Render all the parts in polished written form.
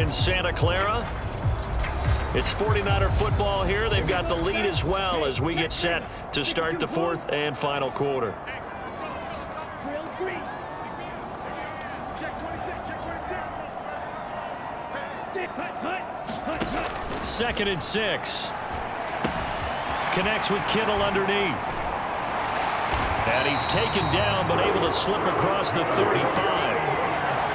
in Santa Clara. It's 49er football here. They've got the lead as well as we get set to start the fourth and final quarter. Second and 6. Connects with Kittle underneath. And he's taken down but able to slip across the 35.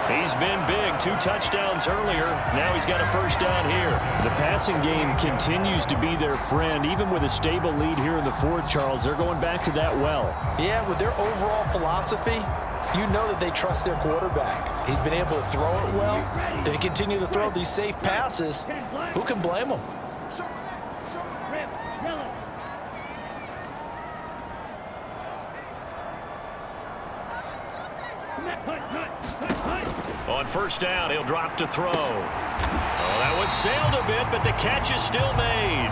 He's been big. 2 touchdowns earlier. Now he's got a first down here. The passing game continues to be their friend. Even with a stable lead here in the fourth, Charles, they're going back to that well. Yeah, with their overall philosophy, you know that they trust their quarterback. He's been able to throw it well. They continue to throw these safe passes. Who can blame them? On first down, he'll drop to throw. Oh, that one sailed a bit, but the catch is still made.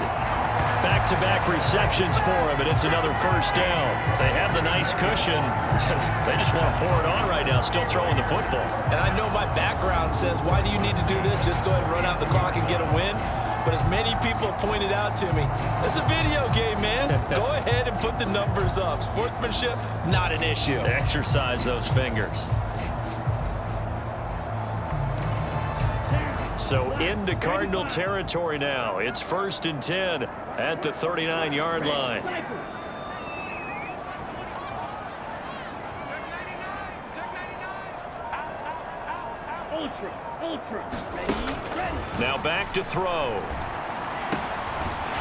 Back-to-back receptions for him, and it's another first down. They have the nice cushion. They just want to pour it on right now, still throwing the football. And I know my background says, why do you need to do this? Just go ahead and run out the clock and get a win. But as many people pointed out to me, it's a video game, man. Go ahead and put the numbers up. Sportsmanship, not an issue. Exercise those fingers. So into Cardinal territory now. It's 1st and 10 at the 39-yard line. Now back to throw.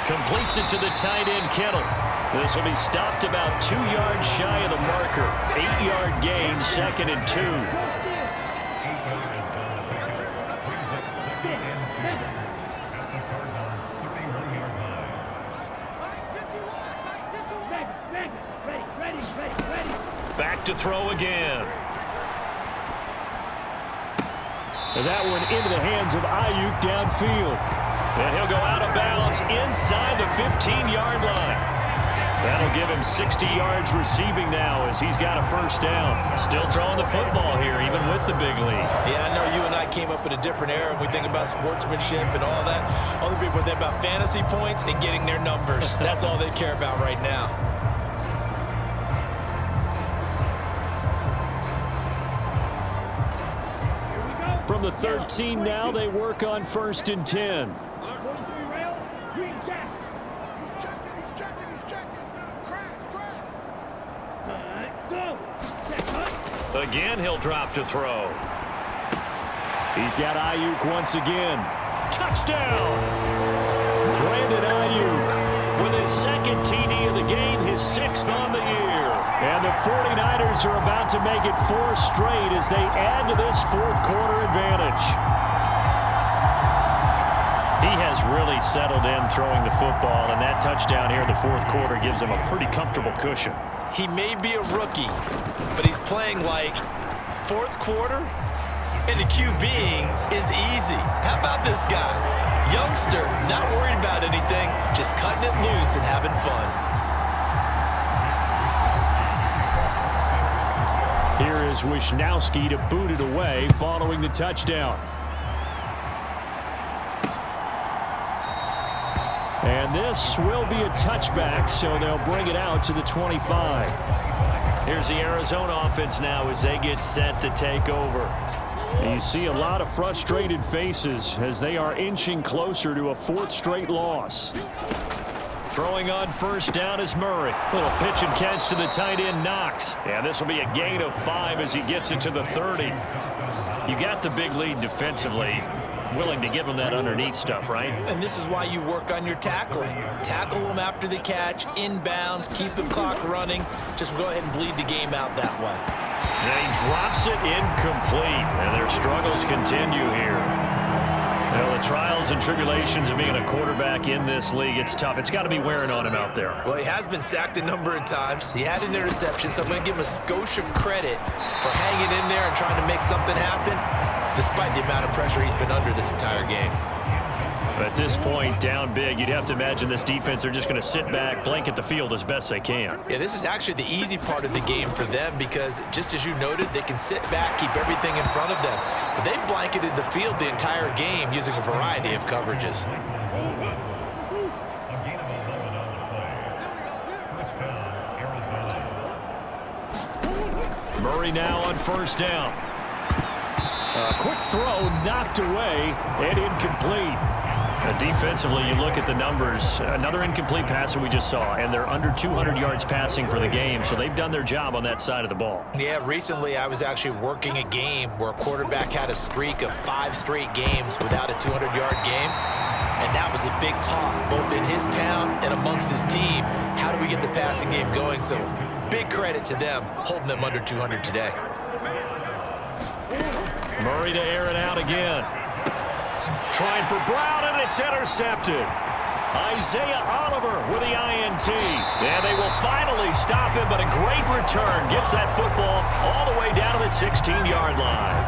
Completes it to the tight end, Kittle. This will be stopped about 2 yards shy of the marker. 8-yard gain, 2nd and 2. Back to throw again. And that one into the hands of Ayuk downfield. And he'll go out of bounds inside the 15-yard line. That'll give him 60 yards receiving now as he's got a first down. Still throwing the football here, even with the big lead. Yeah, I know you and I came up in a different era. We think about sportsmanship and all that. Other people think about fantasy points and getting their numbers. That's all they care about right now. From the 13 now, they work on 1st and 10. Again, he'll drop to throw. He's got Ayuk once again. Touchdown! Brandon Ayuk With his 2nd TD of the game, his 6th on the year. And the 49ers are about to make it 4 straight as they add to this fourth quarter advantage. He has really settled in throwing the football, and that touchdown here in the fourth quarter gives him a pretty comfortable cushion. He may be a rookie, but he's playing like fourth quarter, and the QBing is easy. How about this guy? Youngster, not worried about anything, just cutting it loose and having fun. Here is Wisnowski to boot it away following the touchdown. And this will be a touchback, so they'll bring it out to the 25. Here's the Arizona offense now as they get set to take over. And you see a lot of frustrated faces as they are inching closer to a 4th straight loss. Throwing on first down is Murray. Little pitch and catch to the tight end, Knox. And this will be a gain of 5 as he gets it to the 30. You got the big lead defensively. Willing to give him that underneath stuff, right? And this is why you work on your tackling. Tackle them after the catch, inbounds, keep the clock running. Just go ahead and bleed the game out that way. And he drops it incomplete. And their struggles continue here. Well, the trials and tribulations of being a quarterback in this league, it's tough. It's got to be wearing on him out there. Well, he has been sacked a number of times. He had an interception, so I'm going to give him a skosh of credit for hanging in there and trying to make something happen, despite the amount of pressure he's been under this entire game. At this point, down big, you'd have to imagine this defense are just going to sit back, blanket the field as best they can. Yeah, this is actually the easy part of the game for them because, just as you noted, they can sit back, keep everything in front of them. But they've blanketed the field the entire game using a variety of coverages. Murray now on first down. A quick throw knocked away and incomplete. Defensively, you look at the numbers. Another incomplete pass that we just saw, and they're under 200 yards passing for the game, so they've done their job on that side of the ball. Yeah, recently I was actually working a game where a quarterback had a streak of 5 straight games without a 200-yard game, and that was a big talk, both in his town and amongst his team. How do we get the passing game going? So big credit to them, holding them under 200 today. Murray to air it out again. Trying for Brown, and it's intercepted. Isaiah Oliver with the INT. And they will finally stop him, but a great return. Gets that football all the way down to the 16-yard line.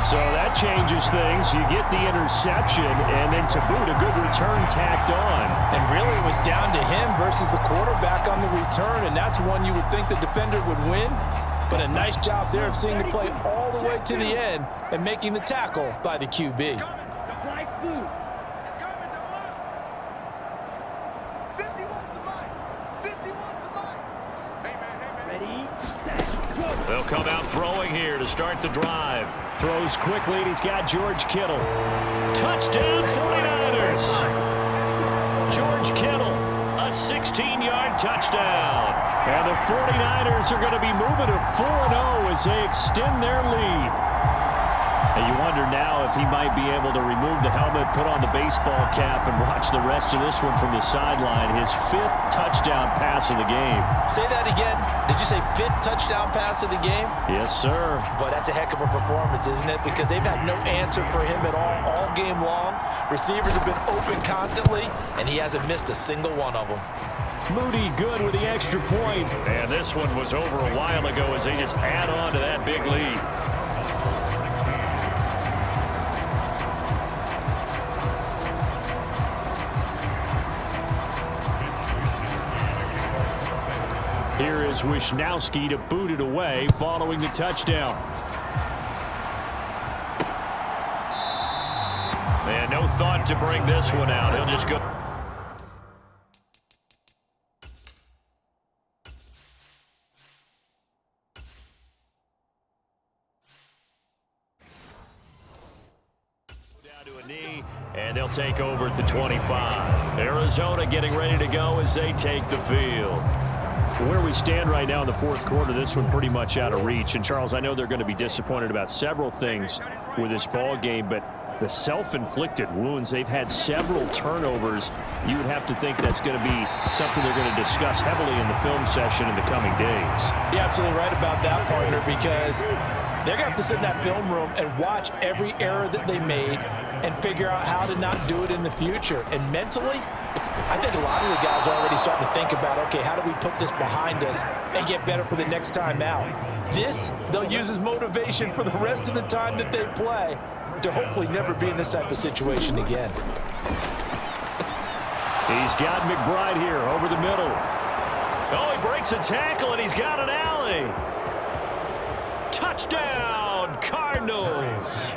So that changes things. You get the interception, and then to boot, a good return tacked on. And really it was down to him versus the quarterback on the return, and that's one you would think the defender would win. But a nice job there of seeing the play all the way to the end and making the tackle by the QB. They'll come out throwing here to start the drive. Throws quickly, and he's got George Kittle. Touchdown 49ers. George Kittle, a 16-yard touchdown. And the 49ers are going to be moving to 4-0 as they extend their lead. And you wonder now if he might be able to remove the helmet, put on the baseball cap, and watch the rest of this one from the sideline. His 5th touchdown pass of the game. Say that again. Did you say 5th touchdown pass of the game? Yes, sir. But that's a heck of a performance, isn't it? Because they've had no answer for him at all game long. Receivers have been open constantly, and he hasn't missed a single one of them. Moody good with the extra point. And this one was over a while ago as they just add on to that big lead. Here is Wisnowski to boot it away following the touchdown. And no thought to bring this one out. He'll just go. Down to a knee, and they'll take over at the 25. Arizona getting ready to go as they take the field. Where we stand right now in the 4th quarter, this one pretty much out of reach. And, Charles, I know they're going to be disappointed about several things with this ball game, but the self-inflicted wounds, they've had several turnovers. You would have to think that's going to be something they're going to discuss heavily in the film session in the coming days. You're absolutely right about that, partner, because they're going to have to sit in that film room and watch every error that they made and figure out how to not do it in the future. And mentally, I think a lot of the guys are already starting to think about, okay, how do we put this behind us and get better for the next time out? This, they'll use as motivation for the rest of the time that they play to hopefully never be in this type of situation again. He's got McBride here over the middle. Oh, he breaks a tackle, and he's got an alley. Touchdown, Cardinals.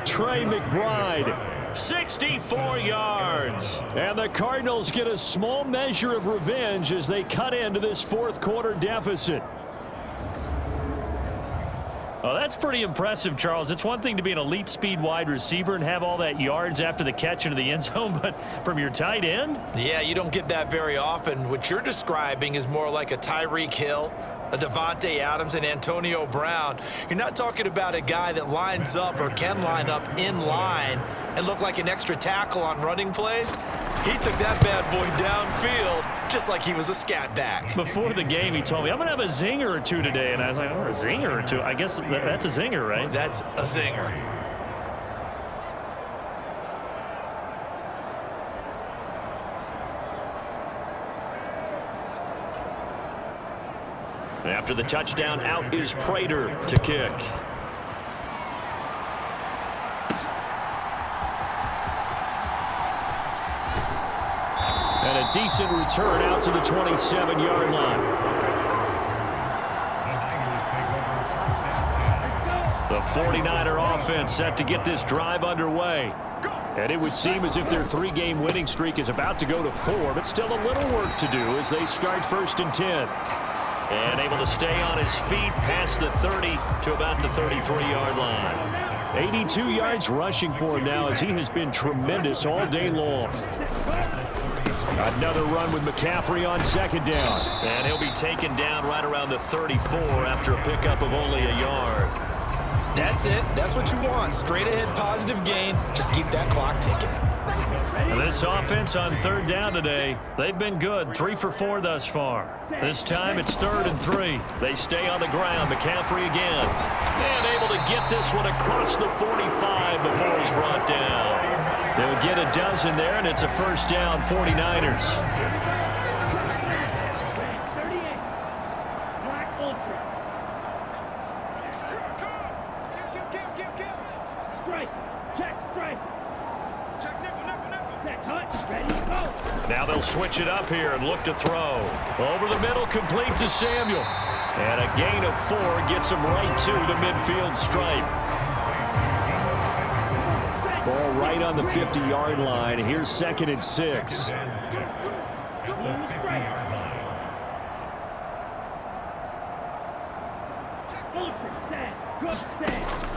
Trey McBride. 64 yards. And the Cardinals get a small measure of revenge as they cut into this 4th quarter deficit. Well, that's pretty impressive, Charles. It's one thing to be an elite speed wide receiver and have all that yards after the catch into the end zone, but from your tight end? Yeah, you don't get that very often. What you're describing is more like a Tyreek Hill, a Devontae Adams, and Antonio Brown. You're not talking about a guy that lines up or can line up in line and look like an extra tackle on running plays. He took that bad boy downfield just like he was a scat back. Before the game, he told me, I'm going to have a zinger or two today. And I was like, oh, a zinger or two? I guess that's a zinger, right? That's a zinger. After the touchdown, out is Prater to kick. decent return out to the 27-yard line. The 49er offense set to get this drive underway. And it would seem as if their 3-game winning streak is about to go to 4, but still a little work to do as they start 1st and 10. And able to stay on his feet past the 30 to about the 33-yard line. 82 yards rushing for him now as he has been tremendous all day long. Another run with McCaffrey on 2nd down. And he'll be taken down right around the 34 after a pickup of only a yard. That's it. That's what you want. Straight ahead positive gain. Just keep that clock ticking. And this offense on 3rd down today, they've been good. 3 for 4 thus far. This time it's 3rd and 3. They stay on the ground. McCaffrey again. And able to get this one across the 45 before he's brought down. They'll get a dozen there, and it's a 1st down, 49ers. Now they'll switch it up here and look to throw. Over the middle, complete to Samuel. And a gain of 4 gets him right to the midfield stripe. Ball right on the 50-yard line. Here's 2nd and 6.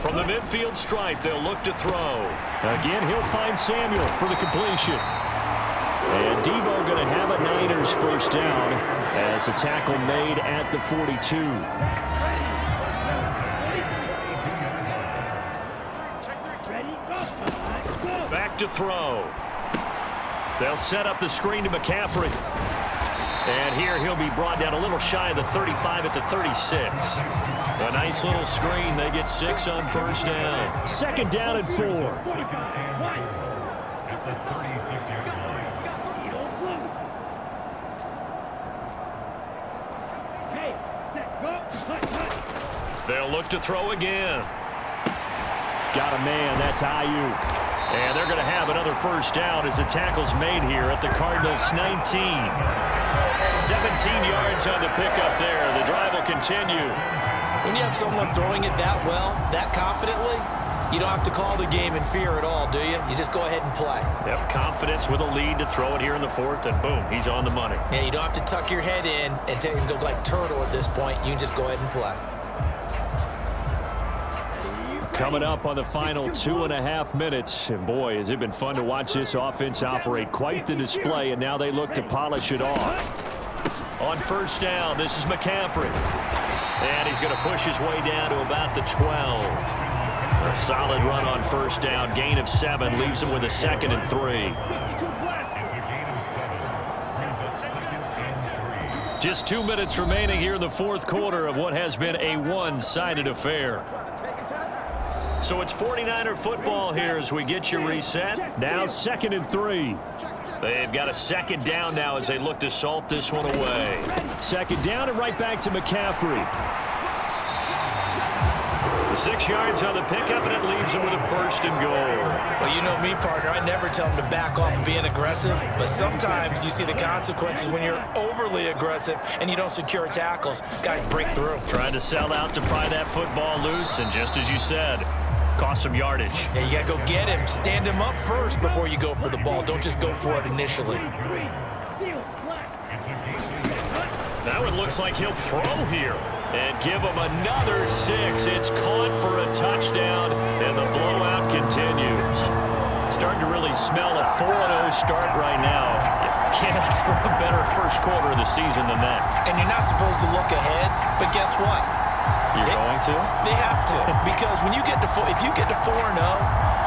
From the midfield stripe, they'll look to throw. Again, he'll find Samuel for the completion. And Devo going to have a Niners 1st down as a tackle made at the 42. Back to throw. They'll set up the screen to McCaffrey. And here he'll be brought down a little shy of the 35 at the 36. A nice little screen. They get 6 on 1st down. 2nd down and 4. They'll look to throw again. Got a man. That's Ayuk. And they're going to have another 1st down as the tackle's made here at the Cardinals' 19. 17 yards on the pickup there. The drive will continue. When you have someone throwing it that well, that confidently, you don't have to call the game in fear at all, do you? You just go ahead and play. Yep, confidence with a lead to throw it here in the 4th, and boom, he's on the money. Yeah, you don't have to tuck your head in and go like turtle at this point. You can just go ahead and play. Coming up on the final 2.5 minutes. And boy, has it been fun to watch this offense operate. Quite the display, and now they look to polish it off. On 1st down, this is McCaffrey. And he's going to push his way down to about the 12. A solid run on 1st down. Gain of 7 leaves him with a 2nd and 3. Just 2 minutes remaining here in the 4th quarter of what has been a one-sided affair. So it's 49er football here as we get you reset. Now 2nd and 3. They've got a 2nd down now as they look to salt this one away. 2nd down and right back to McCaffrey. 6 yards on the pickup, and it leaves him with a 1st and goal. Well, you know me, partner. I never tell him to back off of being aggressive, but sometimes you see the consequences when you're overly aggressive and you don't secure tackles. Guys break through. Trying to sell out to pry that football loose, and just as you said, cost some yardage. Yeah, you got to go get him. Stand him up first before you go for the ball. Don't just go for it initially. That one looks like he'll throw here and give him another 6. It's caught for a touchdown, and the blowout continues. Starting to really smell a 4-0 start right now. Can't ask for a better 1st quarter of the season than that. And you're not supposed to look ahead, but guess what? You're going to? They have to, because when you get to if you get to 4-0,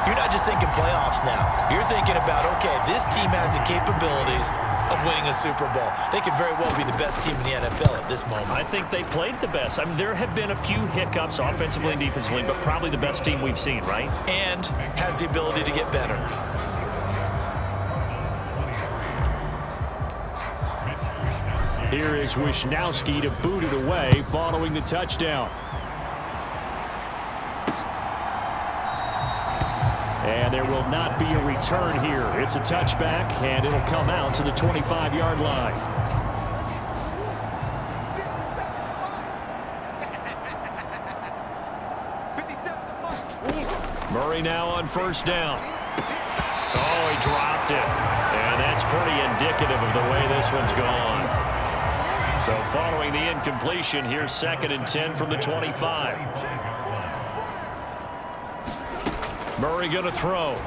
you're not just thinking playoffs now. You're thinking about, okay, this team has the capabilities of winning a Super Bowl. They could very well be the best team in the NFL at this moment. I think they played the best. I mean, there have been a few hiccups offensively and defensively, but probably the best team we've seen, right? And has the ability to get better. Here is Wisnowski to boot it away following the touchdown. And there will not be a return here. It's a touchback, and it'll come out to the 25-yard line. Murray now on first down. Oh, he dropped it. And that's pretty indicative of the way this one's gone. So following the incompletion, here's 2nd and 10 from the 25. Murray going to throw.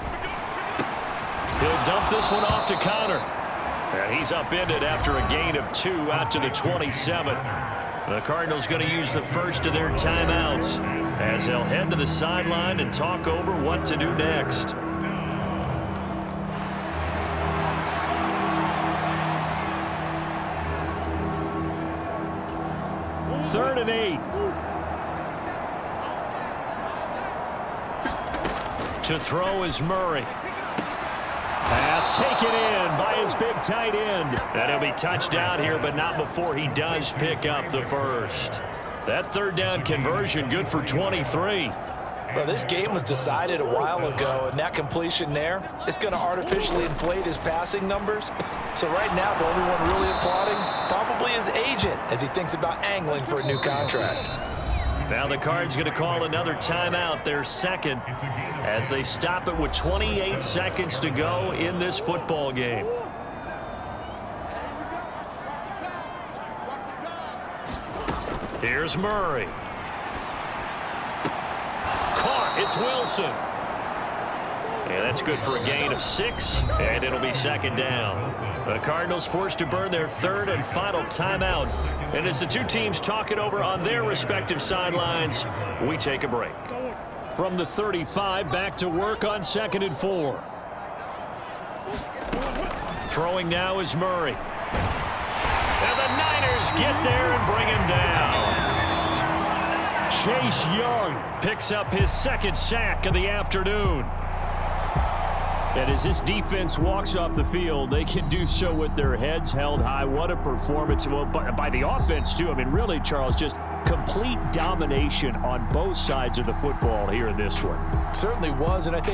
He'll dump this one off to Connor. And he's upended after a gain of 2 out to the 27. The Cardinals going to use the first of their timeouts as they'll head to the sideline and talk over what to do next. Third and 8. To throw is Murray. Pass taken in by his big tight end. And he'll be touched out here, but not before he does pick up the first. That third down conversion good for 23. Well, this game was decided a while ago, and that completion there is going to artificially inflate his passing numbers. So right now, the only one really applauding probably his agent as he thinks about angling for a new contract. Now the Cards going to call another timeout, their second, as they stop it with 28 seconds to go in this football game. Here's Murray. Caught. It's Wilson. And that's good for a gain of 6, and it'll be 2nd down. The Cardinals forced to burn their 3rd and final timeout. And as the two teams talk it over on their respective sidelines, we take a break. From the 35, back to work on 2nd and 4. Throwing now is Murray. And the Niners get there and bring him down. Chase Young picks up his 2nd sack of the afternoon. And as this defense walks off the field, they can do so with their heads held high. What a performance. Well, by the offense, too. I mean, really, Charles, just complete domination on both sides of the football here in this one. Certainly was, and I think